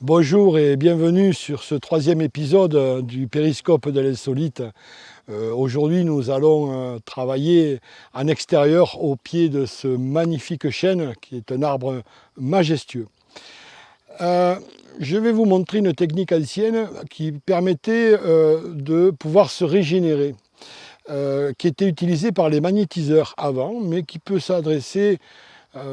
Bonjour et bienvenue sur ce troisième épisode du périscope de l'insolite. Aujourd'hui, nous allons travailler en extérieur au pied de ce magnifique chêne qui est un arbre majestueux. Je vais vous montrer une technique ancienne qui permettait de pouvoir se régénérer, qui était utilisée par les magnétiseurs avant, mais qui peut s'adresser.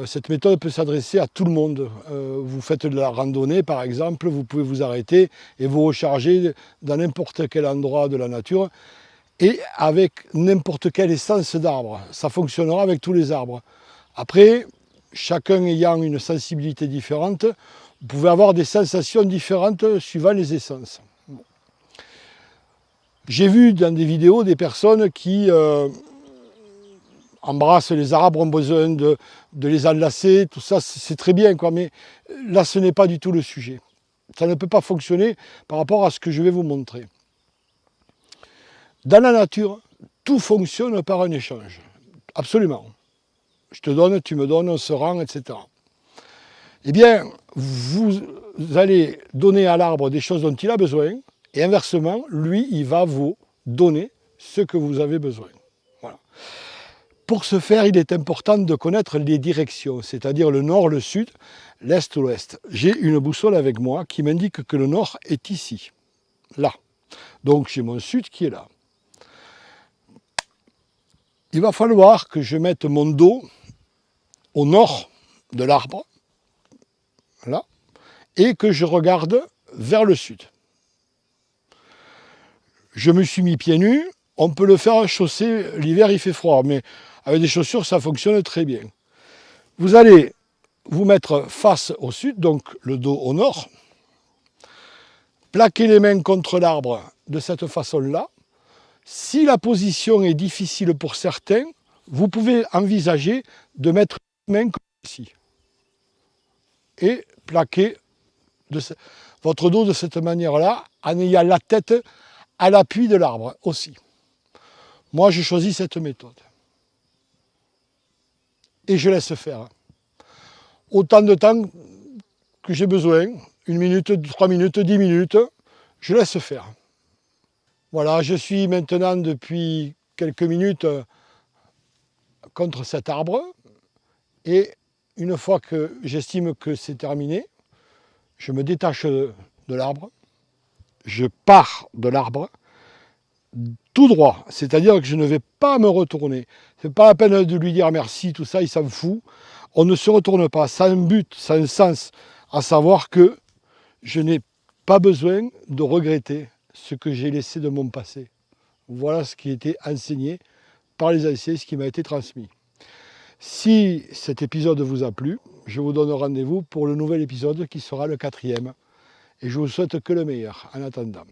Cette méthode peut s'adresser à tout le monde. Vous faites de la randonnée par exemple, vous pouvez vous arrêter et vous recharger dans n'importe quel endroit de la nature et avec n'importe quelle essence d'arbre. Ça fonctionnera avec tous les arbres. Après, chacun ayant une sensibilité différente, vous pouvez avoir des sensations différentes suivant les essences. J'ai vu dans des vidéos des personnes qui embrassent les arbres, ont besoin de les enlacer, tout ça c'est très bien, quoi, mais là ce n'est pas du tout le sujet. Ça ne peut pas fonctionner par rapport à ce que je vais vous montrer. Dans la nature, tout fonctionne par un échange, absolument. Je te donne, tu me donnes, on se rend, etc. Eh bien, vous allez donner à l'arbre des choses dont il a besoin, et inversement, lui, il va vous donner ce que vous avez besoin. Voilà. Pour ce faire, il est important de connaître les directions, c'est-à-dire le nord, le sud, l'est ou l'ouest. J'ai une boussole avec moi qui m'indique que le nord est ici, là. Donc j'ai mon sud qui est là. Il va falloir que je mette mon dos au nord de l'arbre, là, et que je regarde vers le sud. Je me suis mis pieds nus, on peut le faire en chaussée, l'hiver il fait froid, mais avec des chaussures ça fonctionne très bien. Vous allez vous mettre face au sud, donc le dos au nord, plaquer les mains contre l'arbre de cette façon-là. Si la position est difficile pour certains, vous pouvez envisager de mettre les mains comme ici et plaquer votre dos de cette manière-là en ayant la tête à l'appui de l'arbre aussi. Moi, je choisis cette méthode. Et je laisse faire. Autant de temps que j'ai besoin, 1 minute, 3 minutes, 10 minutes, je laisse faire. Voilà, je suis maintenant depuis quelques minutes contre cet arbre et une fois que j'estime que c'est terminé, je me détache de l'arbre, je pars de l'arbre tout droit, c'est-à-dire que je ne vais pas me retourner. C'est pas la peine de lui dire merci, tout ça, il s'en fout. On ne se retourne pas, ça a un but, ça a un sens, à savoir que je n'ai pas besoin de regretter ce que j'ai laissé de mon passé. Voilà ce qui a été enseigné par les anciens, ce qui m'a été transmis. Si cet épisode vous a plu, je vous donne rendez-vous pour le nouvel épisode qui sera le 4e. Et je vous souhaite que le meilleur en attendant.